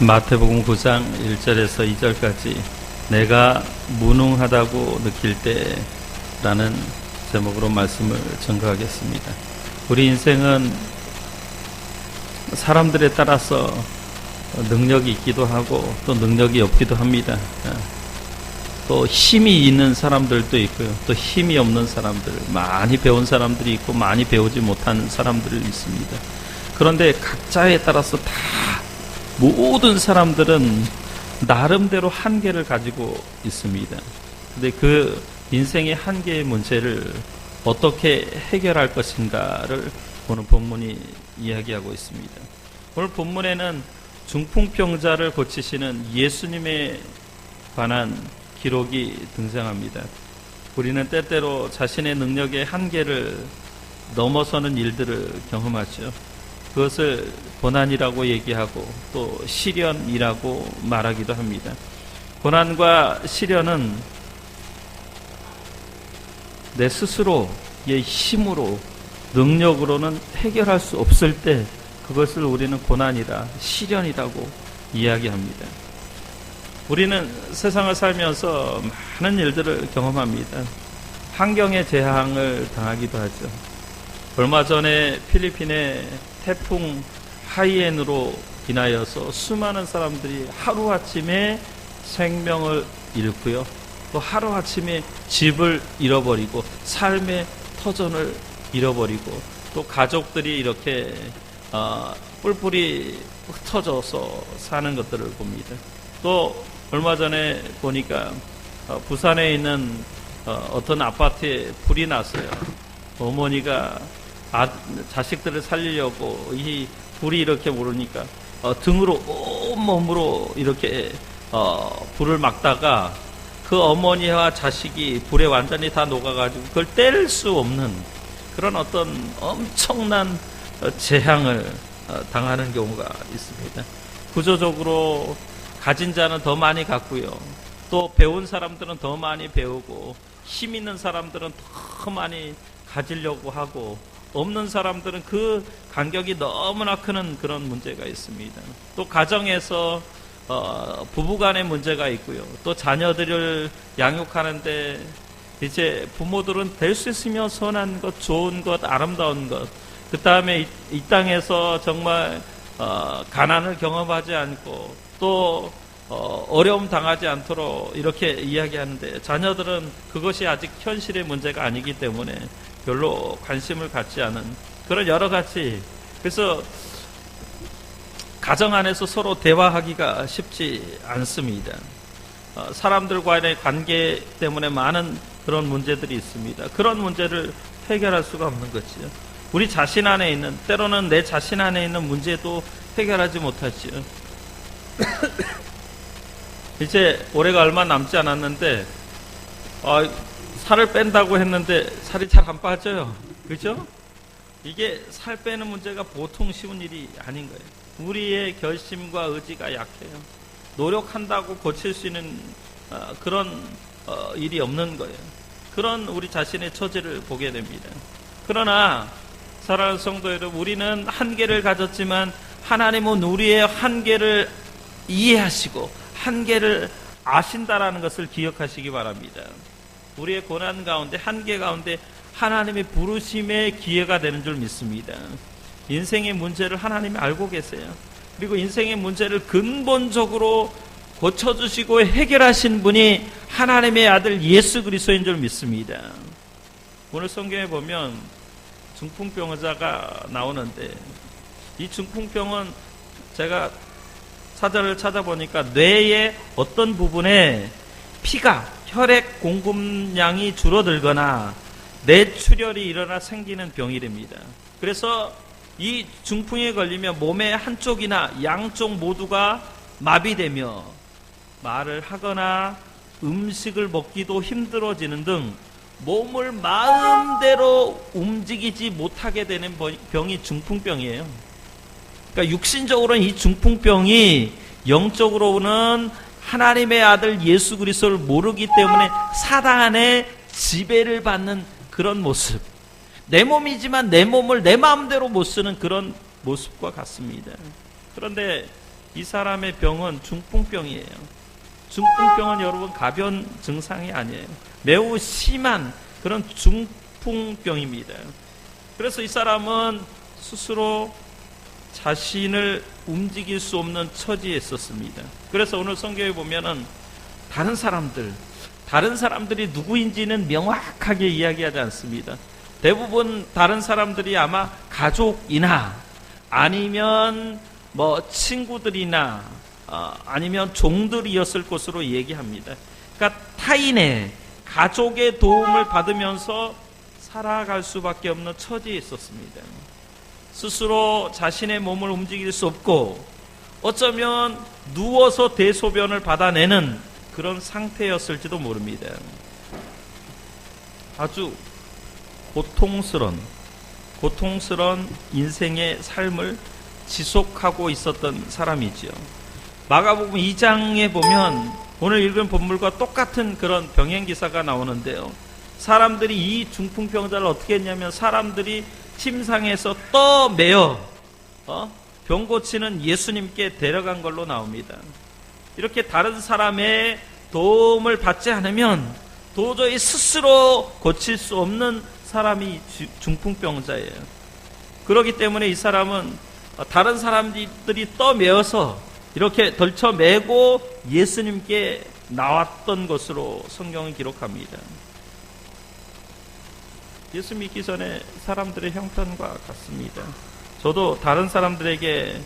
마태복음 9장 1절에서 2절까지 내가 무능하다고 느낄 때라는 제목으로 말씀을 전가하겠습니다. 우리 인생은 사람들에 따라서 능력이 있기도 하고 또 능력이 없기도 합니다. 또 힘이 있는 사람들도 있고요. 또 힘이 없는 사람들, 많이 배운 사람들이 있고 많이 배우지 못한 사람들이 있습니다. 그런데 각자에 따라서 다 모든 사람들은 나름대로 한계를 가지고 있습니다. 근데 그 인생의 한계의 문제를 어떻게 해결할 것인가를 오늘 본문이 이야기하고 있습니다. 오늘 본문에는 중풍병자를 고치시는 예수님에 관한 기록이 등장합니다. 우리는 때때로 자신의 능력의 한계를 넘어서는 일들을 경험하죠. 그것을 고난이라고 얘기하고 또 시련이라고 말하기도 합니다. 고난과 시련은 내 스스로의 힘으로 능력으로는 해결할 수 없을 때 그것을 우리는 고난이다, 시련이라고 이야기합니다. 우리는 세상을 살면서 많은 일들을 경험합니다. 환경의 재앙을 당하기도 하죠. 얼마 전에 필리핀의 태풍 하이엔으로 인하여서 수많은 사람들이 하루아침에 생명을 잃고요. 또 하루아침에 집을 잃어버리고 삶의 터전을 잃어버리고 또 가족들이 이렇게 뿔뿔이 흩어져서 사는 것들을 봅니다. 또 얼마 전에 보니까 부산에 있는 어떤 아파트에 불이 났어요. 어머니가 자식들을 살리려고 이 불이 이렇게 오르니까 등으로 온몸으로 이렇게 불을 막다가 그 어머니와 자식이 불에 완전히 다 녹아가지고 그걸 뗄 수 없는 그런 어떤 엄청난 재앙을 당하는 경우가 있습니다. 구조적으로 가진 자는 더 많이 갖고요. 또 배운 사람들은 더 많이 배우고 힘 있는 사람들은 더 많이 가지려고 하고 없는 사람들은 그 간격이 너무나 큰 그런 문제가 있습니다. 또 가정에서 부부간의 문제가 있고요. 또 자녀들을 양육하는데 이제 부모들은 될 수 있으면 선한 것, 좋은 것, 아름다운 것, 그 다음에 이 땅에서 정말 가난을 경험하지 않고 또 어려움 당하지 않도록 이렇게 이야기하는데 자녀들은 그것이 아직 현실의 문제가 아니기 때문에 별로 관심을 갖지 않은 그런 여러 가지. 그래서 가정 안에서 서로 대화하기가 쉽지 않습니다. 사람들과의 관계 때문에 많은 그런 문제들이 있습니다. 그런 문제를 해결할 수가 없는 거지요. 우리 자신 안에 있는, 때로는 내 자신 안에 있는 문제도 해결하지 못하지요. 이제 올해가 얼마 남지 않았는데 살을 뺀다고 했는데 살이 잘 안 빠져요. 그죠? 이게 살 빼는 문제가 보통 쉬운 일이 아닌 거예요. 우리의 결심과 의지가 약해요. 노력한다고 고칠 수 있는 그런 일이 없는 거예요. 그런 우리 자신의 처지를 보게 됩니다. 그러나 사랑하는 성도 여러분, 우리는 한계를 가졌지만 하나님은 우리의 한계를 이해하시고 한계를 아신다라는 것을 기억하시기 바랍니다. 우리의 고난 가운데, 한계 가운데 하나님의 부르심의 기회가 되는 줄 믿습니다. 인생의 문제를 하나님이 알고 계세요. 그리고 인생의 문제를 근본적으로 고쳐주시고 해결하신 분이 하나님의 아들 예수 그리스도인 줄 믿습니다. 오늘 성경에 보면 중풍병자가 나오는데 이 중풍병은 제가 사전을 찾아보니까 뇌의 어떤 부분에 피가 혈액 공급량이 줄어들거나 뇌출혈이 일어나 생기는 병이랍니다. 그래서 이 중풍에 걸리면 몸의 한쪽이나 양쪽 모두가 마비되며 말을 하거나 음식을 먹기도 힘들어지는 등 몸을 마음대로 움직이지 못하게 되는 병이 중풍병이에요. 그러니까 육신적으로는 이 중풍병이 영적으로는 하나님의 아들 예수 그리스도를 모르기 때문에 사단의 지배를 받는 그런 모습. 내 몸이지만 내 몸을 내 마음대로 못 쓰는 그런 모습과 같습니다. 그런데 이 사람의 병은 중풍병이에요. 중풍병은 여러분 가벼운 증상이 아니에요. 매우 심한 그런 중풍병입니다. 그래서 이 사람은 스스로 자신을 움직일 수 없는 처지에 있었습니다. 그래서 오늘 성경에 보면은 다른 사람들이 누구인지는 명확하게 이야기하지 않습니다. 대부분 다른 사람들이 아마 가족이나 아니면 뭐 친구들이나 아니면 종들이었을 것으로 얘기합니다. 그러니까 타인의 가족의 도움을 받으면서 살아갈 수밖에 없는 처지에 있었습니다. 스스로 자신의 몸을 움직일 수 없고 어쩌면 누워서 대소변을 받아내는 그런 상태였을지도 모릅니다. 아주 고통스러운 인생의 삶을 지속하고 있었던 사람이지요. 마가복음 2장에 보면 오늘 읽은 본문과 똑같은 그런 병행 기사가 나오는데요. 사람들이 이 중풍병자를 어떻게 했냐면 사람들이 침상에서 떠매어 병 고치는 예수님께 데려간 걸로 나옵니다. 이렇게 다른 사람의 도움을 받지 않으면 도저히 스스로 고칠 수 없는 사람이 중풍병자예요. 그렇기 때문에 이 사람은 다른 사람들이 떠매어서 이렇게 덜쳐매고 예수님께 나왔던 것으로 성경은 기록합니다. 예수 믿기 전에 사람들의 형편과 같습니다. 저도 다른 사람들에게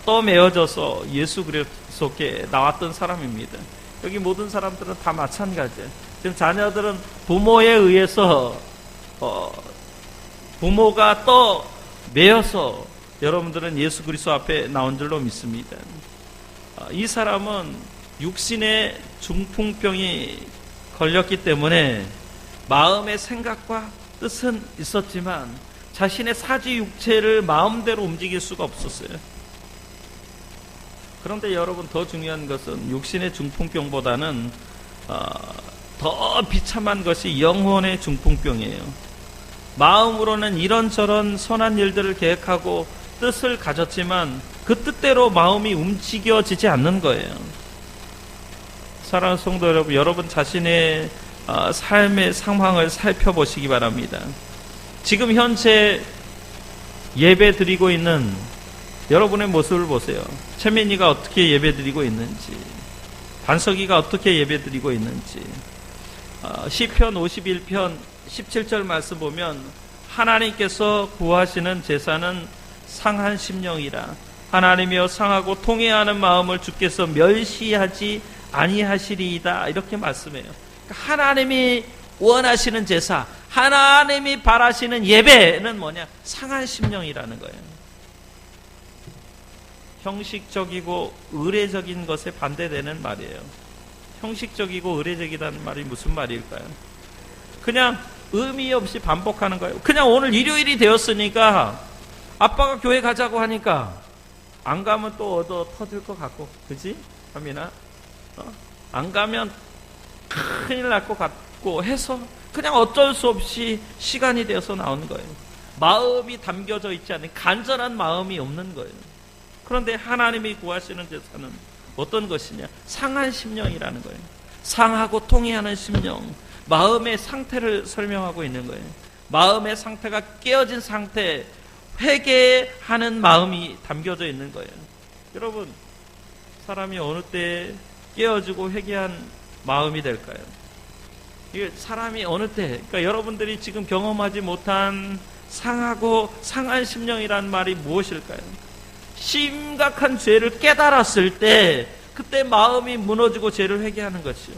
떠매어져서 예수 그리스도께 나왔던 사람입니다. 여기 모든 사람들은 다 마찬가지예요. 지금 자녀들은 부모에 의해서 부모가 떠매어서 여러분들은 예수 그리스도 앞에 나온 줄로 믿습니다. 이 사람은 육신의 중풍병이 걸렸기 때문에 마음의 생각과 뜻은 있었지만 자신의 사지 육체를 마음대로 움직일 수가 없었어요. 그런데 여러분 더 중요한 것은 육신의 중풍병보다는 더 비참한 것이 영혼의 중풍병이에요. 마음으로는 이런저런 선한 일들을 계획하고 뜻을 가졌지만 그 뜻대로 마음이 움직여지지 않는 거예요. 사랑하는 성도 여러분, 여러분 자신의 삶의 상황을 살펴보시기 바랍니다. 지금 현재 예배 드리고 있는 여러분의 모습을 보세요. 최민희가 어떻게 예배 드리고 있는지, 반석이가 어떻게 예배 드리고 있는지. 시편 51편 17절 말씀 보면 하나님께서 구하시는 제사는 상한 심령이라 하나님이여 상하고 통회하는 마음을 주께서 멸시하지 아니하시리이다 이렇게 말씀해요. 그러니까 하나님이 원하시는 제사, 하나님이 바라시는 예배는 뭐냐? 상한 심령이라는 거예요. 형식적이고 의례적인 것에 반대되는 말이에요. 형식적이고 의례적이라는 말이 무슨 말일까요? 그냥 의미 없이 반복하는 거예요. 그냥 오늘 일요일이 되었으니까 아빠가 교회 가자고 하니까 안 가면 또 얻어 터질 것 같고, 그지? 하민아? 안 가면 큰일 날 것 같고 해서 그냥 어쩔 수 없이 시간이 되어서 나오는 거예요. 마음이 담겨져 있지 않은 간절한 마음이 없는 거예요. 그런데 하나님이 구하시는 제사는 어떤 것이냐? 상한 심령이라는 거예요. 상하고 통회하는 심령, 마음의 상태를 설명하고 있는 거예요. 마음의 상태가 깨어진 상태, 회개하는 마음이 담겨져 있는 거예요. 여러분, 사람이 어느 때 깨어지고 회개한 마음이 될까요? 이게 사람이 어느 때, 그러니까 여러분들이 지금 경험하지 못한 상하고 상한 심령이라는 말이 무엇일까요? 심각한 죄를 깨달았을 때 그때 마음이 무너지고 죄를 회개하는 것이요.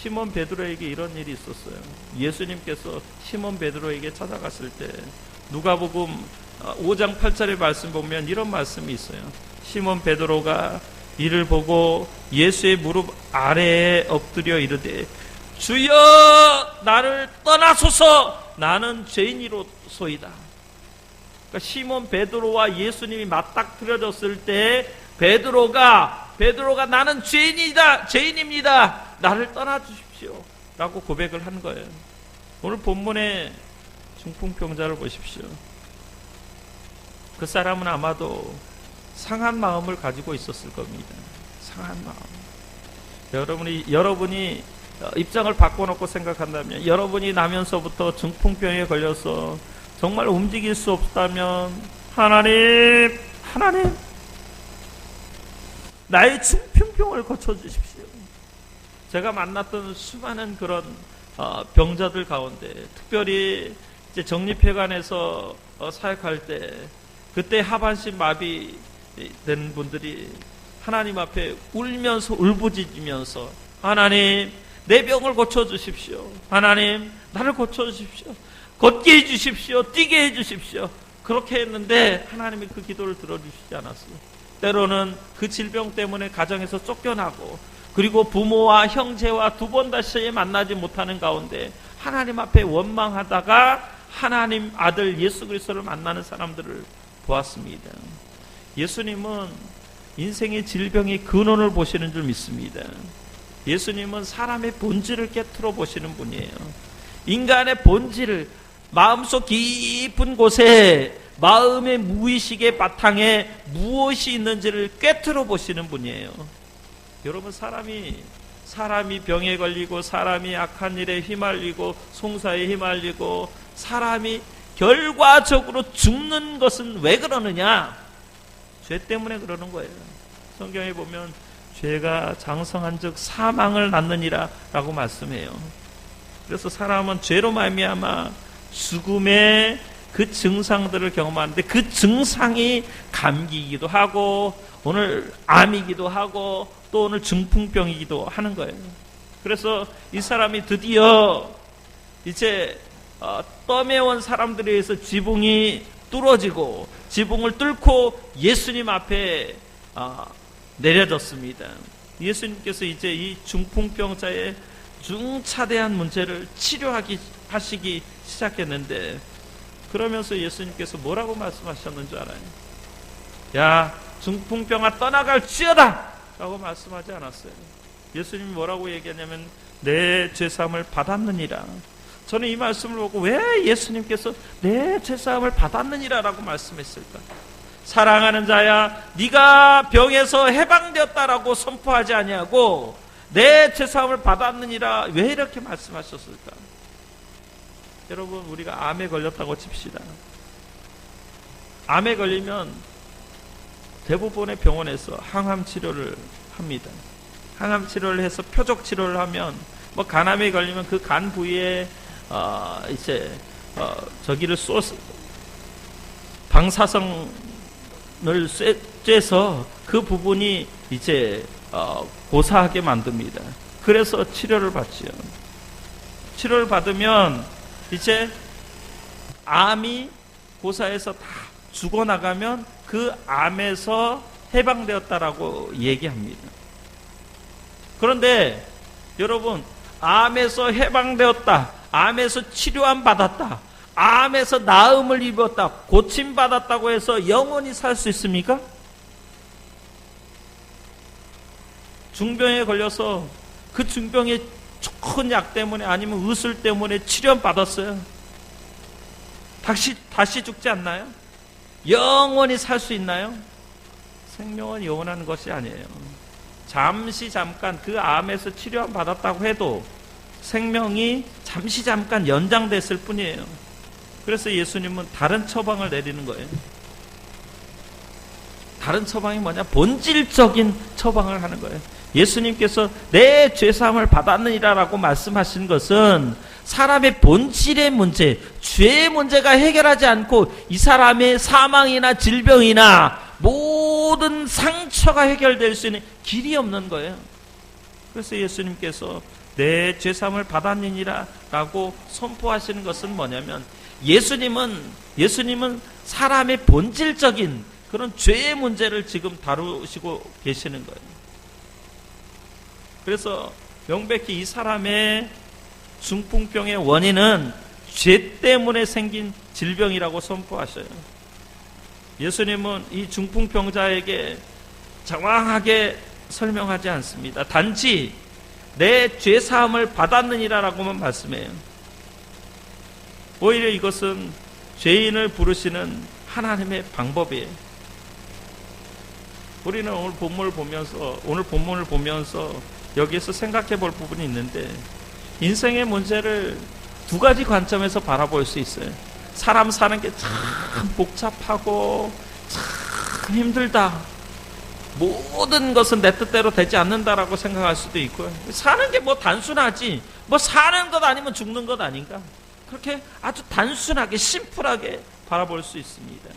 시몬 베드로에게 이런 일이 있었어요. 예수님께서 시몬 베드로에게 찾아갔을 때 누가복음 5장 8절의 말씀 보면 이런 말씀이 있어요. 시몬 베드로가 이를 보고 예수의 무릎 아래에 엎드려 이르되 주여 나를 떠나소서 나는 죄인이로소이다. 그러니까 시몬 베드로와 예수님이 맞닥뜨려졌을 때 베드로가 나는 죄인입니다. 나를 떠나주십시오 라고 고백을 한 거예요. 오늘 본문의 중풍병자를 보십시오. 그 사람은 아마도 상한 마음을 가지고 있었을 겁니다. 상한 마음. 여러분이 입장을 바꿔놓고 생각한다면, 여러분이 나면서부터 중풍병에 걸려서 정말 움직일 수 없다면, 하나님 나의 중풍병을 고쳐주십시오. 제가 만났던 수많은 그런 병자들 가운데, 특별히 이제 정립회관에서 사역할 때, 그때 하반신 마비된 분들이 하나님 앞에 울면서 울부짖으면서, 하나님 내 병을 고쳐주십시오. 하나님 나를 고쳐주십시오. 걷게 해주십시오. 뛰게 해주십시오. 그렇게 했는데 하나님이 그 기도를 들어주시지 않았어요. 때로는 그 질병 때문에 가정에서 쫓겨나고, 그리고 부모와 형제와 두 번 다시 만나지 못하는 가운데 하나님 앞에 원망하다가 하나님 아들 예수 그리스도를 만나는 사람들을 보았습니다. 예수님은 인생의 질병의 근원을 보시는 줄 믿습니다. 예수님은 사람의 본질을 깨트려 보시는 분이에요. 인간의 본질을, 마음속 깊은 곳에, 마음의 무의식의 바탕에 무엇이 있는지를 꿰뚫어 보시는 분이에요. 여러분, 사람이 병에 걸리고, 사람이 악한 일에 휘말리고, 송사에 휘말리고, 사람이 결과적으로 죽는 것은 왜 그러느냐? 죄 때문에 그러는 거예요. 성경에 보면 죄가 장성한 즉 사망을 낳느니라 라고 말씀해요. 그래서 사람은 죄로 말미암아 죽음의 그 증상들을 경험하는데, 그 증상이 감기이기도 하고, 오늘 암이기도 하고, 또 오늘 중풍병이기도 하는 거예요. 그래서 이 사람이 드디어 이제 떠매온 사람들에 의해서 지붕이 뚫어지고, 지붕을 뚫고 예수님 앞에 내려졌습니다. 예수님께서 이제 이 중풍병자의 중차대한 문제를 치료하시기 시작했는데, 그러면서 예수님께서 뭐라고 말씀하셨는 줄 알아요? 야, 중풍병아 떠나갈지어다! 라고 말씀하지 않았어요. 예수님이 뭐라고 얘기하냐면, 내 죄사함을 받았느니라. 저는 이 말씀을 보고 왜 예수님께서 내 죄사함을 받았느니라 라고 말씀했을까? 사랑하는 자야, 네가 병에서 해방되었다라고 선포하지 아니하고 내 죄사함을 받았느니라 왜 이렇게 말씀하셨을까? 여러분, 우리가 암에 걸렸다고 칩시다. 암에 걸리면 대부분의 병원에서 항암 치료를 합니다. 항암 치료를 해서 표적 치료를 하면, 뭐 간암에 걸리면 그 간 부위에 저기를 방사성을 쬐서 그 부분이 이제 고사하게 만듭니다. 그래서 치료를 받지요. 치료를 받으면 이제 암이 고사해서 다 죽어나가면 그 암에서 해방되었다라고 얘기합니다. 그런데 여러분, 암에서 해방되었다, 암에서 치료함 받았다, 암에서 나음을 입었다, 고침받았다고 해서 영원히 살 수 있습니까? 중병에 걸려서 그 중병의 좋은 약 때문에, 아니면 의술 때문에 치료 받았어요. 다시 죽지 않나요? 영원히 살 수 있나요? 생명은 영원한 것이 아니에요. 잠깐 그 암에서 치료함 받았다고 해도 생명이 잠깐 연장됐을 뿐이에요. 그래서 예수님은 다른 처방을 내리는 거예요. 다른 처방이 뭐냐? 본질적인 처방을 하는 거예요. 예수님께서 내 죄사함을 받았느니라 라고 말씀하신 것은 사람의 본질의 문제, 죄의 문제가 해결하지 않고 이 사람의 사망이나 질병이나 모든 상처가 해결될 수 있는 길이 없는 거예요. 그래서 예수님께서 내 죄사함을 받았느니라 라고 선포하시는 것은 뭐냐면, 예수님은 사람의 본질적인 그런 죄의 문제를 지금 다루시고 계시는 거예요. 그래서 명백히 이 사람의 중풍병의 원인은 죄 때문에 생긴 질병이라고 선포하셔요. 예수님은 이 중풍병자에게 정확하게 설명하지 않습니다. 단지 내 죄사함을 받았느니라라고만 말씀해요. 오히려 이것은 죄인을 부르시는 하나님의 방법이에요. 우리는 오늘 본문을 보면서 여기에서 생각해 볼 부분이 있는데, 인생의 문제를 두 가지 관점에서 바라볼 수 있어요. 사람 사는 게 참 복잡하고 참 힘들다, 모든 것은 내 뜻대로 되지 않는다라고 생각할 수도 있고요. 사는 게 뭐 단순하지, 뭐 사는 것 아니면 죽는 것 아닌가, 그렇게 아주 단순하게 심플하게 바라볼 수 있습니다.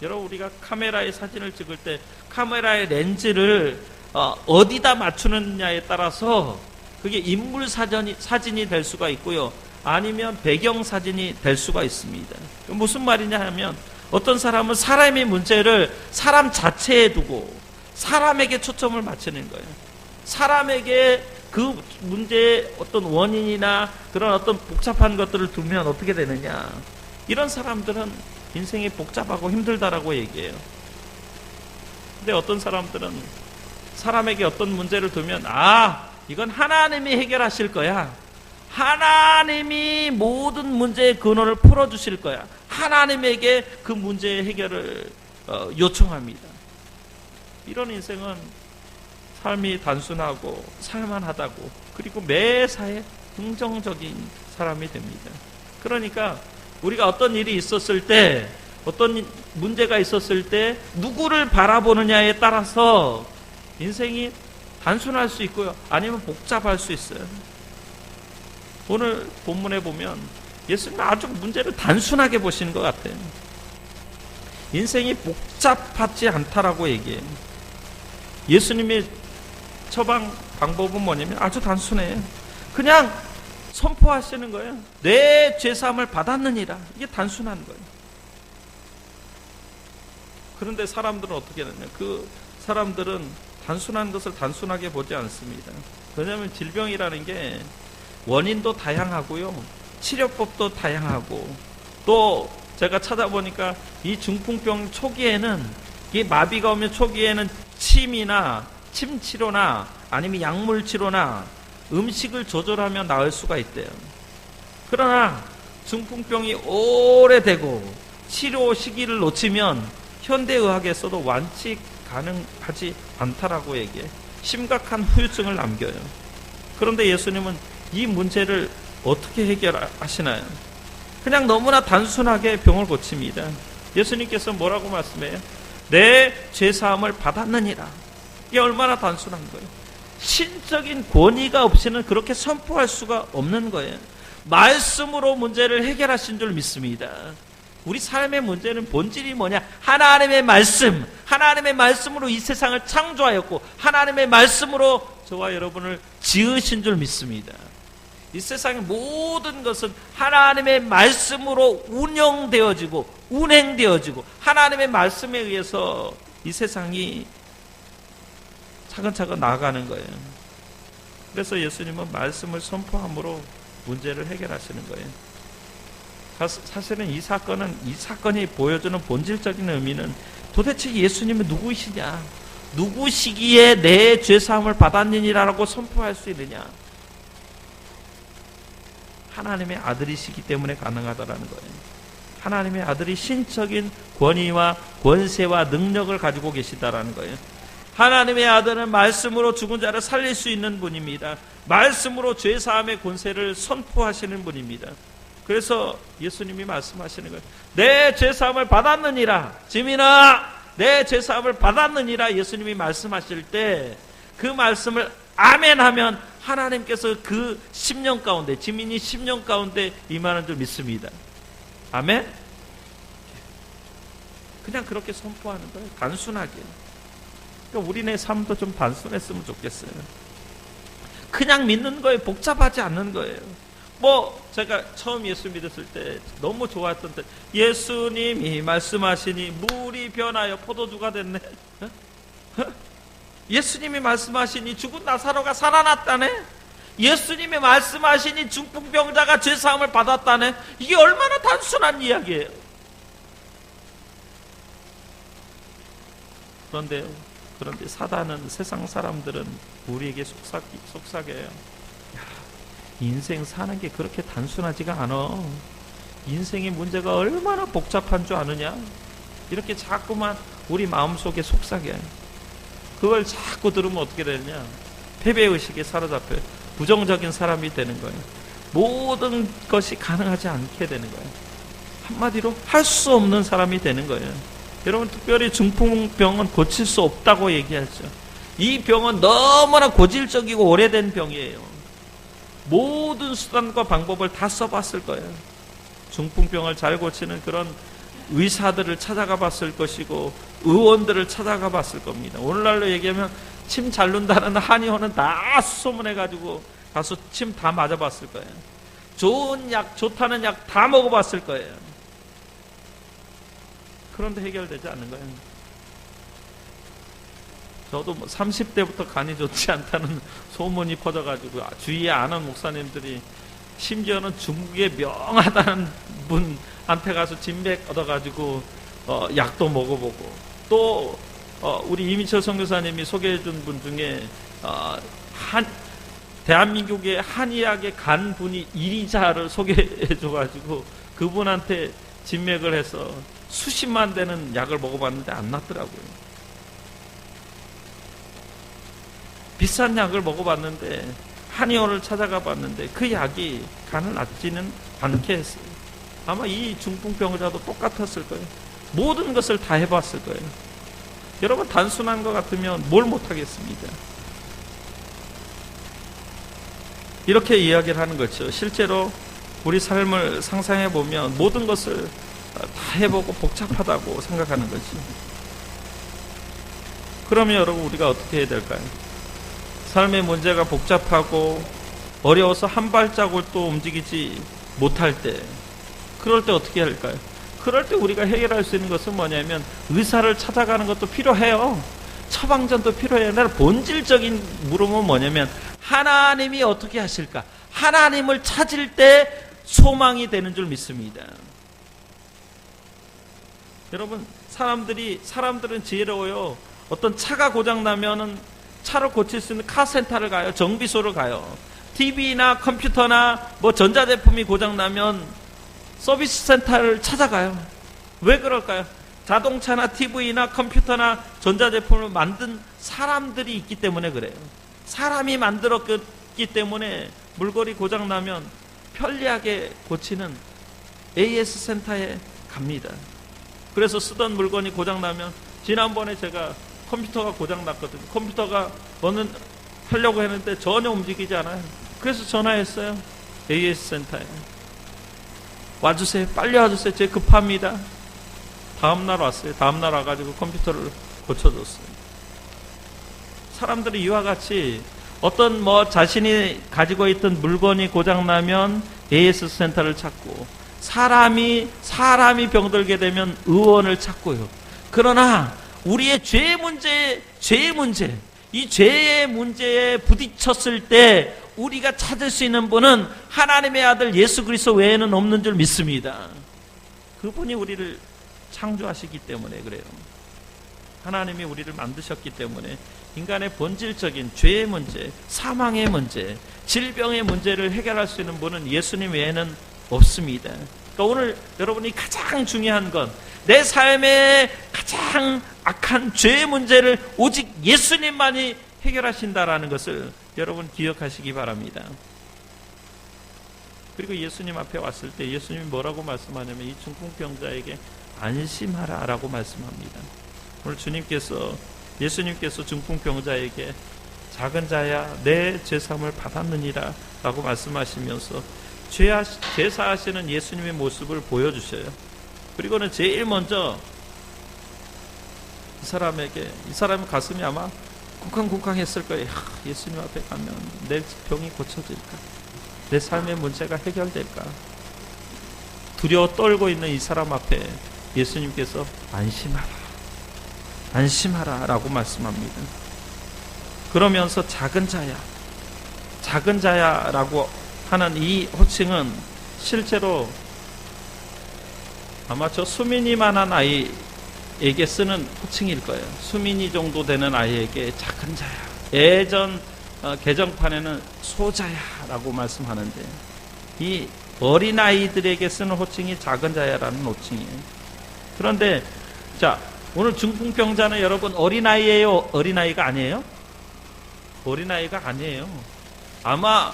여러분, 우리가 카메라에 사진을 찍을 때 카메라의 렌즈를 어디다 맞추느냐에 따라서 그게 인물 사진이 될 수가 있고요, 아니면 배경 사진이 될 수가 있습니다. 무슨 말이냐 하면, 어떤 사람은 사람의 문제를 사람 자체에 두고 사람에게 초점을 맞추는 거예요. 사람에게 그 문제의 어떤 원인이나 그런 어떤 복잡한 것들을 두면 어떻게 되느냐, 이런 사람들은 인생이 복잡하고 힘들다라고 얘기해요. 근데 어떤 사람들은 사람에게 어떤 문제를 두면, 이건 하나님이 해결하실 거야, 하나님이 모든 문제의 근원을 풀어주실 거야, 하나님에게 그 문제의 해결을 요청합니다. 이런 인생은 삶이 단순하고 살만하다고, 그리고 매사에 긍정적인 사람이 됩니다. 그러니까 우리가 어떤 일이 있었을 때, 어떤 문제가 있었을 때 누구를 바라보느냐에 따라서 인생이 단순할 수 있고요, 아니면 복잡할 수 있어요. 오늘 본문에 보면 예수님은 아주 문제를 단순하게 보시는 것 같아요. 인생이 복잡하지 않다라고 얘기해요. 예수님의 처방 방법은 뭐냐면 아주 단순해요. 그냥 선포하시는 거예요. 내 죄사함을 받았느니라. 이게 단순한 거예요. 그런데 사람들은 어떻게 하느냐, 그 사람들은 단순한 것을 단순하게 보지 않습니다. 왜냐하면 질병이라는 게 원인도 다양하고요, 치료법도 다양하고, 또 제가 찾아보니까 이 중풍병 초기에는, 이 마비가 오면 초기에는 침이나 침치료나 아니면 약물치료나 음식을 조절하면 나을 수가 있대요. 그러나 중풍병이 오래되고 치료 시기를 놓치면 현대의학에서도 완치 가능하지 않다라고 얘기해. 심각한 후유증을 남겨요. 그런데 예수님은 이 문제를 어떻게 해결하시나요? 그냥 너무나 단순하게 병을 고칩니다. 예수님께서 뭐라고 말씀해요? 내 죄사함을 받았느니라. 이게 얼마나 단순한 거예요. 신적인 권위가 없이는 그렇게 선포할 수가 없는 거예요. 말씀으로 문제를 해결하신 줄 믿습니다. 우리 삶의 문제는 본질이 뭐냐? 하나님의 말씀, 하나님의 말씀으로 이 세상을 창조하였고 하나님의 말씀으로 저와 여러분을 지으신 줄 믿습니다. 이 세상의 모든 것은 하나님의 말씀으로 운영되어지고 운행되어지고 하나님의 말씀에 의해서 이 세상이 차근차근 나아가는 거예요. 그래서 예수님은 말씀을 선포함으로 문제를 해결하시는 거예요. 사실은 이 사건이 보여주는 본질적인 의미는 도대체 예수님은 누구이시냐, 누구시기에 내 죄사함을 받았느니라고 선포할 수 있느냐. 하나님의 아들이시기 때문에 가능하다라는 거예요. 하나님의 아들이 신적인 권위와 권세와 능력을 가지고 계시다라는 거예요. 하나님의 아들은 말씀으로 죽은 자를 살릴 수 있는 분입니다. 말씀으로 죄사함의 권세를 선포하시는 분입니다. 그래서 예수님이 말씀하시는 거예요. 내 죄사함을 받았느니라. 지민아, 내 죄사함을 받았느니라. 예수님이 말씀하실 때 그 말씀을 아멘하면 하나님께서 그 10년 가운데, 지민이 10년 가운데 임하는 줄 믿습니다. 아멘? 그냥 그렇게 선포하는 거예요. 단순하게. 그러니까 우리네 삶도 좀 단순했으면 좋겠어요. 그냥 믿는 거예요. 복잡하지 않는 거예요. 제가 처음 예수 믿었을 때 너무 좋았던 때, 예수님이 말씀하시니 물이 변하여 포도주가 됐네. 예수님이 말씀하시니 죽은 나사로가 살아났다네. 예수님이 말씀하시니 중풍병자가 죄사함을 받았다네. 이게 얼마나 단순한 이야기예요. 그런데 사단은, 세상 사람들은 우리에게 속삭여요. 인생 사는 게 그렇게 단순하지가 않아. 인생의 문제가 얼마나 복잡한 줄 아느냐. 이렇게 자꾸만 우리 마음속에 속삭여요. 그걸 자꾸 들으면 어떻게 되느냐? 패배의식에 사로잡혀 부정적인 사람이 되는 거예요. 모든 것이 가능하지 않게 되는 거예요. 한마디로 할 수 없는 사람이 되는 거예요. 여러분, 특별히 중풍병은 고칠 수 없다고 얘기하죠. 이 병은 너무나 고질적이고 오래된 병이에요. 모든 수단과 방법을 다 써봤을 거예요. 중풍병을 잘 고치는 그런 의사들을 찾아가 봤을 것이고 의원들을 찾아가 봤을 겁니다. 오늘날로 얘기하면 침 잘 눈다는 한의원은 다 수소문해가지고 가서 침 다 맞아봤을 거예요. 좋은 약, 좋다는 약 다 먹어봤을 거예요. 그런데 해결되지 않는 거예요. 저도 30대부터 간이 좋지 않다는 소문이 퍼져가지고 주위에 아는 목사님들이 심지어는 중국에 명하다는 분한테 가서 진맥 얻어가지고 약도 먹어보고 또 우리 이민철 선교사님이 소개해준 분 중에 대한민국의 한의학의 간 분이 이리자를 소개해줘가지고 그분한테 진맥을 해서 수십만 되는 약을 먹어봤는데 안 낫더라고요. 비싼 약을 먹어봤는데 한의원을 찾아가 봤는데 그 약이 간을 낫지는 않게 했어요. 아마 이 중풍병자도 똑같았을 거예요. 모든 것을 다 해봤을 거예요. 여러분, 단순한 것 같으면 뭘 못하겠습니까? 이렇게 이야기를 하는 거죠. 실제로 우리 삶을 상상해 보면 모든 것을 다 해보고 복잡하다고 생각하는 거지. 그러면 여러분, 우리가 어떻게 해야 될까요? 삶의 문제가 복잡하고 어려워서 한 발자국도 움직이지 못할 때, 그럴 때 어떻게 할까요? 그럴 때 우리가 해결할 수 있는 것은 뭐냐면 의사를 찾아가는 것도 필요해요. 처방전도 필요해요. 나는 본질적인 물음은 뭐냐면 하나님이 어떻게 하실까? 하나님을 찾을 때 소망이 되는 줄 믿습니다. 여러분, 사람들은 지혜로워요. 어떤 차가 고장나면은 차를 고칠 수 있는 카센터를 가요. 정비소를 가요. TV나 컴퓨터나 전자제품이 고장나면 서비스 센터를 찾아가요. 왜 그럴까요? 자동차나 TV나 컴퓨터나 전자제품을 만든 사람들이 있기 때문에 그래요. 사람이 만들었기 때문에 물건이 고장나면 편리하게 고치는 AS 센터에 갑니다. 그래서 쓰던 물건이 고장나면, 지난번에 제가 컴퓨터가 고장났거든요. 컴퓨터가 하려고 했는데 전혀 움직이지 않아요. 그래서 전화했어요. AS 센터에. 와주세요. 빨리 와주세요. 제 급합니다. 다음날 왔어요. 다음날 와가지고 컴퓨터를 고쳐줬어요. 사람들이 이와 같이 어떤 자신이 가지고 있던 물건이 고장나면 AS 센터를 찾고, 사람이 병들게 되면 의원을 찾고요. 그러나 우리의 이 죄의 문제에 부딪혔을 때 우리가 찾을 수 있는 분은 하나님의 아들 예수 그리스도 외에는 없는 줄 믿습니다. 그분이 우리를 창조하시기 때문에 그래요. 하나님이 우리를 만드셨기 때문에 인간의 본질적인 죄의 문제, 사망의 문제, 질병의 문제를 해결할 수 있는 분은 예수님 외에는 없습니다. 그러니까 오늘 여러분이 가장 중요한 건 내 삶의 가장 악한 죄의 문제를 오직 예수님만이 해결하신다라는 것을 여러분 기억하시기 바랍니다. 그리고 예수님 앞에 왔을 때 예수님이 뭐라고 말씀하냐면 이 중풍병자에게 안심하라 라고 말씀합니다. 오늘 예수님께서 중풍병자에게 작은 자야 내 죄사함을 받았느니라 라고 말씀하시면서 죄사하시는 예수님의 모습을 보여주셔요. 그리고는 제일 먼저 이 사람의 가슴이 아마 쿵쾅쿵쾅했을 거예요. 예수님 앞에 가면 내 병이 고쳐질까? 내 삶의 문제가 해결될까? 두려워 떨고 있는 이 사람 앞에 예수님께서 안심하라 라고 말씀합니다. 그러면서 작은 자야 라고 하는 이 호칭은 실제로 아마 저 수민이만한 아이에게 쓰는 호칭일 거예요. 수민이 정도 되는 아이에게 작은 자야. 예전 개정판에는 소자야라고 말씀하는데 이 어린아이들에게 쓰는 호칭이 작은 자야라는 호칭이에요. 그런데 오늘 중풍병자는 여러분 어린아이예요? 어린아이가 아니에요? 어린아이가 아니에요. 아마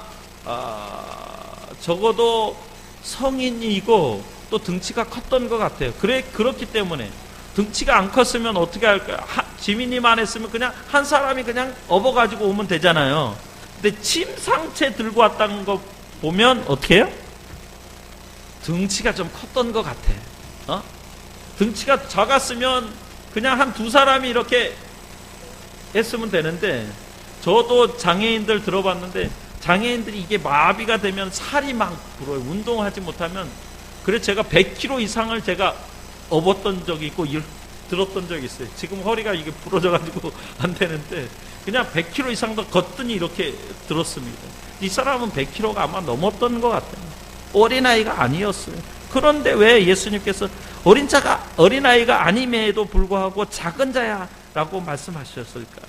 적어도 성인이고 또 등치가 컸던 것 같아요. 그렇기 때문에 등치가 안 컸으면 어떻게 할까요? 지민이만 했으면 그냥 한 사람이 그냥 업어가지고 오면 되잖아요. 근데 침상체 들고 왔다는 거 보면 어떻게 해요? 등치가 좀 컸던 것 같아. 등치가 작았으면 그냥 한 두 사람이 이렇게 했으면 되는데, 저도 장애인들 들어봤는데 장애인들이 이게 마비가 되면 살이 막 불어요. 운동하지 못하면. 그래서 제가 100kg 이상을 제가 업었던 적이 있고 들었던 적이 있어요. 지금 허리가 이게 부러져가지고 안 되는데 그냥 100kg 이상 더 걷더니 이렇게 들었습니다. 이 사람은 100kg가 아마 넘었던 것 같아요. 어린아이가 아니었어요. 그런데 왜 예수님께서 어린아이가 아님에도 불구하고 작은 자야 라고 말씀하셨을까?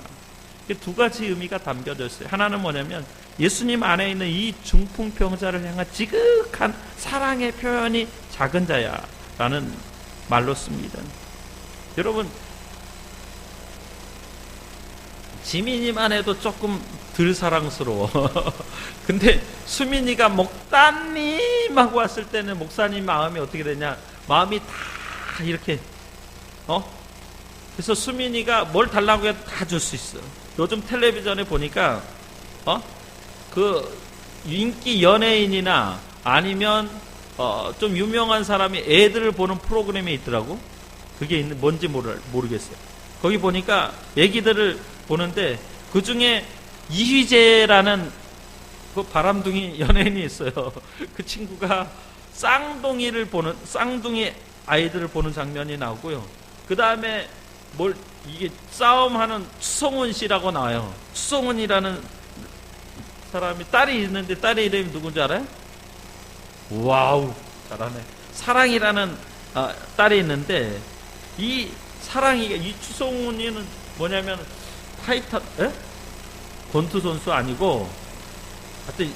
두 가지 의미가 담겨져 있어요. 하나는 뭐냐면 예수님 안에 있는 이 중풍병자를 향한 지극한 사랑의 표현이 작은 자야 라는 말로 씁니다. 여러분, 지민이만 해도 조금 덜 사랑스러워. 근데 수민이가 목사님하고 왔을 때는 목사님 마음이 어떻게 되냐? 마음이 다 이렇게 그래서 수민이가 뭘 달라고 해도 다 줄 수 있어. 요즘 텔레비전에 보니까 그 인기 연예인이나 아니면 좀 유명한 사람이 애들을 보는 프로그램이 있더라고. 그게 뭔지 모르겠어요. 거기 보니까 애기들을 보는데 그 중에 이휘재라는 그 바람둥이 연예인이 있어요. 그 친구가 쌍둥이 아이들을 보는 장면이 나오고요. 그 다음에 이게 싸움하는 추성훈 씨라고 나와요. 추성훈이라는 사람이 딸이 있는데 딸의 이름이 누군지 알아요? 와우, 잘하네. 사랑이라는 딸이 있는데 이 추성훈이는 뭐냐면 권투 선수 아니고 하여튼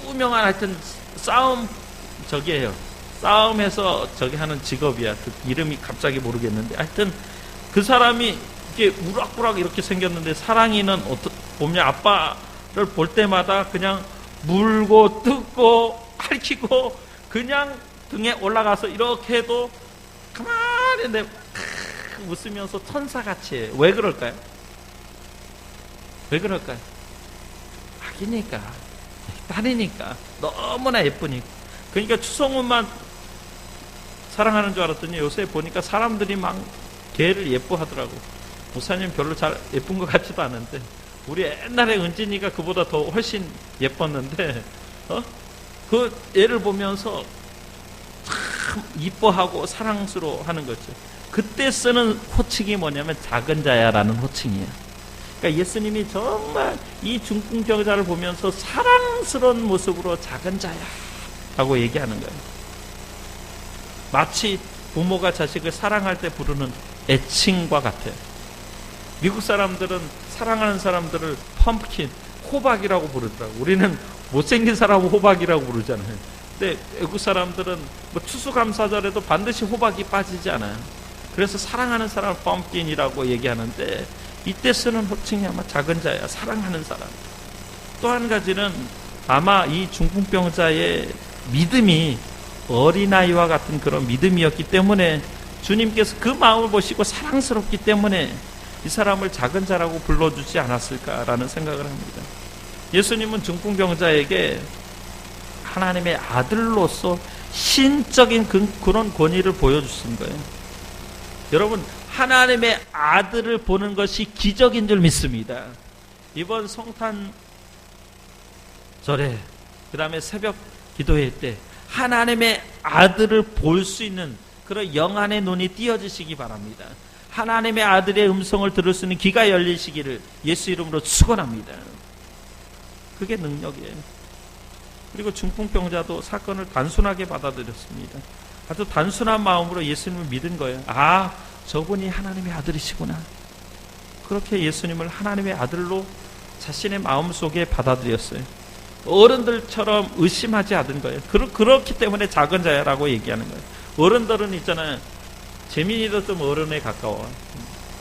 유명한 하여튼 싸움해서 하는 직업이야. 그 이름이 갑자기 모르겠는데 하여튼 그 사람이 이렇게 우락부락 이렇게 생겼는데, 사랑이는 보면 아빠를 볼 때마다 그냥 물고 뜯고 핥히고 그냥 등에 올라가서 이렇게 해도 가만히 웃으면서 천사같이 해요. 왜 그럴까요? 아기니까, 딸이니까, 너무나 예쁘니까. 그러니까 추성훈만 사랑하는 줄 알았더니 요새 보니까 사람들이 막 걔를 예뻐하더라고. 목사님 별로 잘 예쁜 것 같지도 않은데 우리 옛날에 은진이가 그보다 더 훨씬 예뻤는데 그 애를 보면서 참 이뻐하고 사랑스러워하는 거죠. 그때 쓰는 호칭이 뭐냐면 작은 자야라는 호칭이에요. 그러니까 예수님이 정말 이 중풍병자를 보면서 사랑스러운 모습으로 작은 자야 라고 얘기하는 거예요. 마치 부모가 자식을 사랑할 때 부르는 애칭과 같아요. 미국 사람들은 사랑하는 사람들을 펌프킨, 호박이라고 부르더라고요. 우리는 못생긴 사람은 호박이라고 부르잖아요. 근데 외국 사람들은 추수감사절에도 반드시 호박이 빠지지 않아요. 그래서 사랑하는 사람을 펌프킨이라고 얘기하는데, 이때 쓰는 호칭이 아마 작은 자야, 사랑하는 사람. 또 한 가지는 아마 이 중풍병자의 믿음이 어린아이와 같은 그런 믿음이었기 때문에 주님께서 그 마음을 보시고 사랑스럽기 때문에 이 사람을 작은 자라고 불러주지 않았을까라는 생각을 합니다. 예수님은 중풍병자에게 하나님의 아들로서 신적인 그런 권위를 보여주신 거예요. 여러분, 하나님의 아들을 보는 것이 기적인 줄 믿습니다. 이번 성탄절에, 그 다음에 새벽 기도회 때 하나님의 아들을 볼 수 있는 그런 영안의 눈이 띄어지시기 바랍니다. 하나님의 아들의 음성을 들을 수 있는 귀가 열리시기를 예수 이름으로 축원합니다. 그게 능력이에요. 그리고 중풍병자도 사건을 단순하게 받아들였습니다. 아주 단순한 마음으로 예수님을 믿은 거예요. 아, 저분이 하나님의 아들이시구나. 그렇게 예수님을 하나님의 아들로 자신의 마음속에 받아들였어요. 어른들처럼 의심하지 않은 거예요. 그렇기 때문에 작은 자야라고 얘기하는 거예요. 어른들은 있잖아요. 재민이도 좀 어른에 가까워.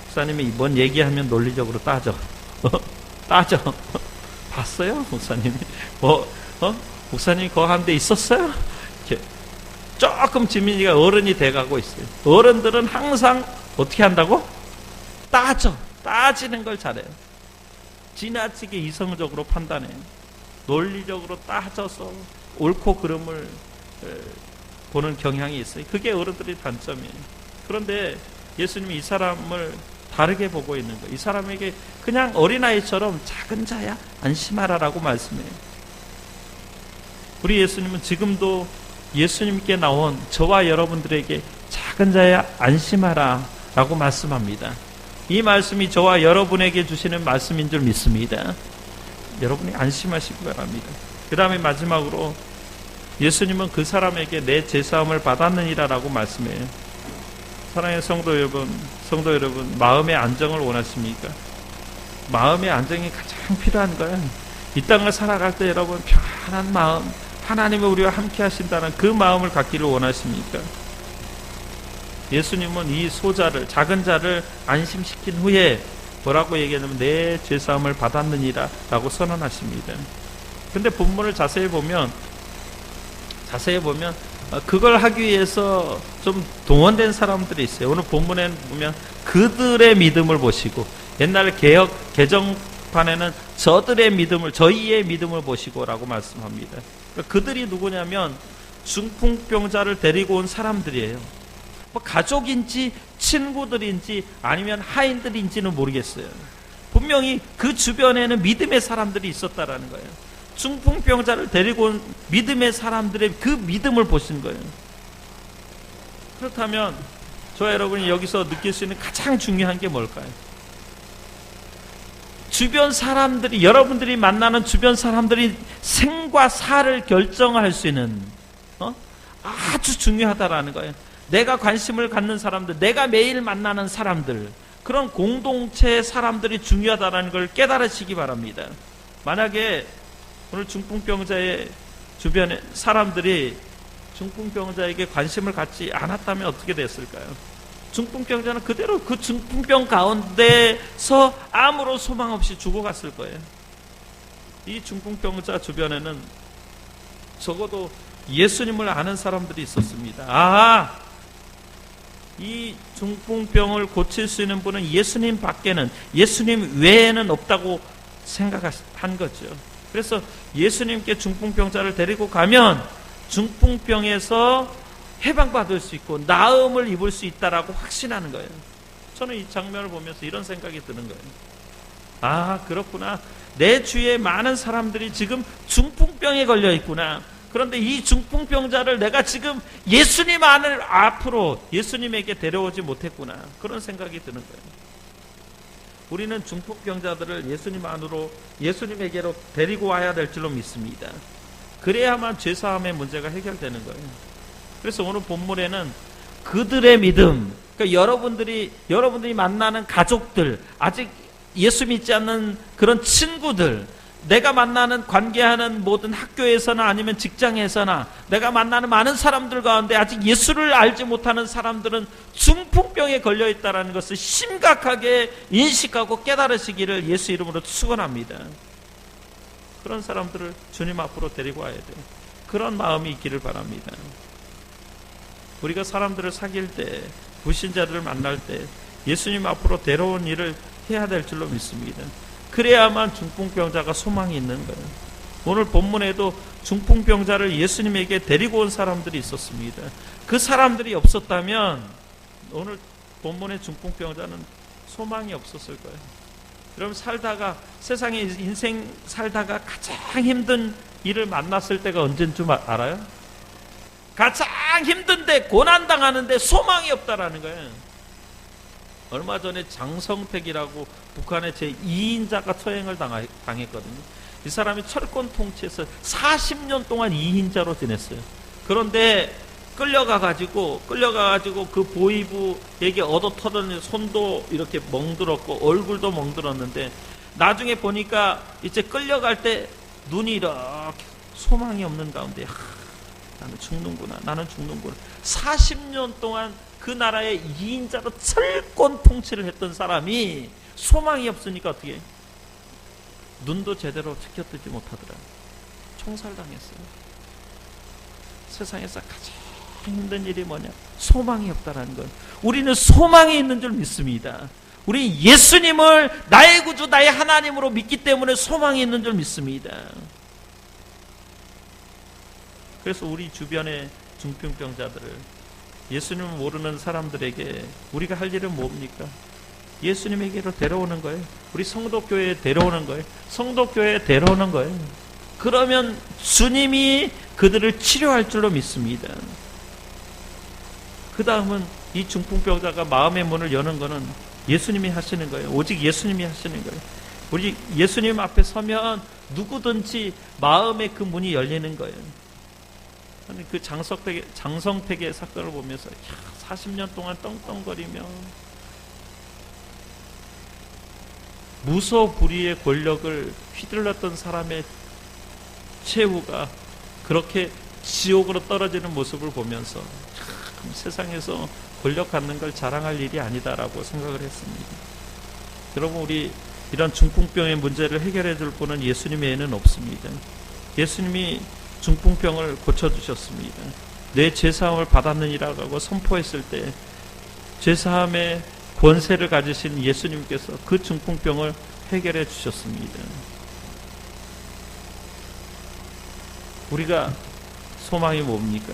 목사님이 뭔 얘기하면 논리적으로 따져. 따져. 봤어요? 목사님이? 목사님이 거기 한 데 있었어요? 이렇게 조금 지민이가 어른이 돼가고 있어요. 어른들은 항상 어떻게 한다고? 따져. 따지는 걸 잘해요. 지나치게 이성적으로 판단해요. 논리적으로 따져서 옳고 그름을 보는 경향이 있어요. 그게 어른들의 단점이에요. 그런데 예수님이 이 사람을 다르게 보고 있는 거예요. 이 사람에게 그냥 어린아이처럼 작은 자야 안심하라라고 말씀해요. 우리 예수님은 지금도 예수님께 나온 저와 여러분들에게 작은 자야 안심하라 라고 말씀합니다. 이 말씀이 저와 여러분에게 주시는 말씀인 줄 믿습니다. 여러분이 안심하시기 바랍니다. 그 다음에 마지막으로 예수님은 그 사람에게 내 죄사함을 받았느니라 라고 말씀해요. 사랑하는 성도 여러분, 마음의 안정을 원하십니까? 마음의 안정이 가장 필요한 거예요. 이 땅을 살아갈 때 여러분 편안한 마음, 하나님이 우리와 함께 하신다는 그 마음을 갖기를 원하십니까? 예수님은 이 소자를, 작은 자를 안심시킨 후에 뭐라고 얘기하냐면 내 죄사함을 받았느니라 라고 선언하십니다. 근데 본문을 자세히 보면 그걸 하기 위해서 좀 동원된 사람들이 있어요. 오늘 본문에 보면 그들의 믿음을 보시고, 옛날 개정판에는 저희의 믿음을 보시고라고 말씀합니다. 그러니까 그들이 누구냐면 중풍병자를 데리고 온 사람들이에요. 뭐 가족인지 친구들인지 아니면 하인들인지는 모르겠어요. 분명히 그 주변에는 믿음의 사람들이 있었다라는 거예요. 중풍병자를 데리고 온 믿음의 사람들의 그 믿음을 보신 거예요. 그렇다면 저와 여러분이 여기서 느낄 수 있는 가장 중요한 게 뭘까요? 주변 사람들이, 여러분들이 만나는 주변 사람들이 생과 사를 결정할 수 있는 아주 중요하다라는 거예요. 내가 관심을 갖는 사람들, 내가 매일 만나는 사람들, 그런 공동체의 사람들이 중요하다는 걸 깨달으시기 바랍니다. 만약에 오늘 중풍병자의 주변에 사람들이 중풍병자에게 관심을 갖지 않았다면 어떻게 됐을까요? 중풍병자는 그대로 그 중풍병 가운데서 아무런 소망 없이 죽어갔을 거예요. 이 중풍병자 주변에는 적어도 예수님을 아는 사람들이 있었습니다. 이 중풍병을 고칠 수 있는 분은 예수님 밖에는, 예수님 외에는 없다고 생각한 거죠. 그래서 예수님께 중풍병자를 데리고 가면 중풍병에서 해방받을 수 있고 나음을 입을 수 있다라고 확신하는 거예요. 저는 이 장면을 보면서 이런 생각이 드는 거예요. 그렇구나. 내 주위에 많은 사람들이 지금 중풍병에 걸려 있구나. 그런데 이 중풍병자를 내가 지금 예수님 앞으로 예수님에게 데려오지 못했구나. 그런 생각이 드는 거예요. 우리는 중풍병자들을 예수님 안으로, 예수님에게로 데리고 와야 될 줄로 믿습니다. 그래야만 죄사함의 문제가 해결되는 거예요. 그래서 오늘 본문에는 그들의 믿음, 그러니까 여러분들이 만나는 가족들, 아직 예수 믿지 않는 그런 친구들, 내가 만나는 관계하는 모든 학교에서나 아니면 직장에서나 내가 만나는 많은 사람들 가운데 아직 예수를 알지 못하는 사람들은 중풍병에 걸려있다는 것을 심각하게 인식하고 깨달으시기를 예수 이름으로 축원합니다. 그런 사람들을 주님 앞으로 데리고 와야 돼요. 그런 마음이 있기를 바랍니다. 우리가 사람들을 사귈 때, 불신자들을 만날 때 예수님 앞으로 데려온 일을 해야 될 줄로 믿습니다. 그래야만 중풍병자가 소망이 있는 거예요. 오늘 본문에도 중풍병자를 예수님에게 데리고 온 사람들이 있었습니다. 그 사람들이 없었다면 오늘 본문의 중풍병자는 소망이 없었을 거예요. 여러분, 세상에 인생 살다가 가장 힘든 일을 만났을 때가 언제인 줄 알아요? 가장 힘든데, 고난당하는데 소망이 없다라는 거예요. 얼마 전에 장성택이라고 북한의 제2인자가 처형을 당했거든요. 이 사람이 철권 통치에서 40년 동안 2인자로 지냈어요. 그런데 끌려가가지고 그 보위부에게 얻어터는 손도 이렇게 멍들었고 얼굴도 멍들었는데, 나중에 보니까 이제 끌려갈 때 눈이 이렇게 소망이 없는 가운데 나는 죽는구나. 40년 동안 그 나라의 2인자로 철권 통치를 했던 사람이 소망이 없으니까 어떻게 해? 눈도 제대로 지켜뜨지 못하더라. 총살당했어요. 세상에서 가장 힘든 일이 뭐냐? 소망이 없다라는 것. 우리는 소망이 있는 줄 믿습니다. 우리 예수님을 나의 구주, 나의 하나님으로 믿기 때문에 소망이 있는 줄 믿습니다. 그래서 우리 주변의 중풍병자들을, 예수님을 모르는 사람들에게 우리가 할 일은 뭡니까? 예수님에게로 데려오는 거예요. 우리 성도교회에 데려오는 거예요. 성도교회에 데려오는 거예요. 그러면 주님이 그들을 치료할 줄로 믿습니다. 그 다음은 이 중풍병자가 마음의 문을 여는 것은 예수님이 하시는 거예요. 오직 예수님이 하시는 거예요. 우리 예수님 앞에 서면 누구든지 마음의 그 문이 열리는 거예요. 그 장성택의 사건을 보면서 40년 동안 떵떵거리며 무소불위의 권력을 휘둘렀던 사람의 최후가 그렇게 지옥으로 떨어지는 모습을 보면서 참 세상에서 권력 갖는 걸 자랑할 일이 아니다라고 생각을 했습니다. 여러분, 우리 이런 중풍병의 문제를 해결해 줄 분은 예수님 외에는 없습니다. 예수님이 중풍병을 고쳐주셨습니다. 내 죄사함을 받았느니라고 선포했을 때 죄사함의 권세를 가지신 예수님께서 그 중풍병을 해결해 주셨습니다. 우리가 소망이 뭡니까?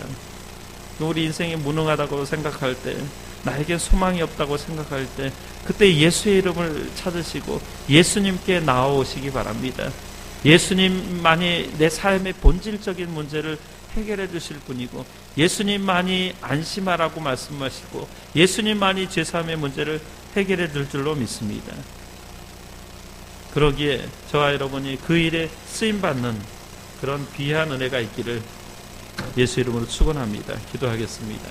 우리 인생이 무능하다고 생각할 때, 나에게 소망이 없다고 생각할 때, 그때 예수의 이름을 찾으시고 예수님께 나아오시기 바랍니다. 예수님만이 내 삶의 본질적인 문제를 해결해 주실 분이고, 예수님만이 안심하라고 말씀하시고, 예수님만이 죄사함의 문제를 해결해 줄 줄로 믿습니다. 그러기에 저와 여러분이 그 일에 쓰임받는 그런 귀한 은혜가 있기를 예수 이름으로 축원합니다. 기도하겠습니다.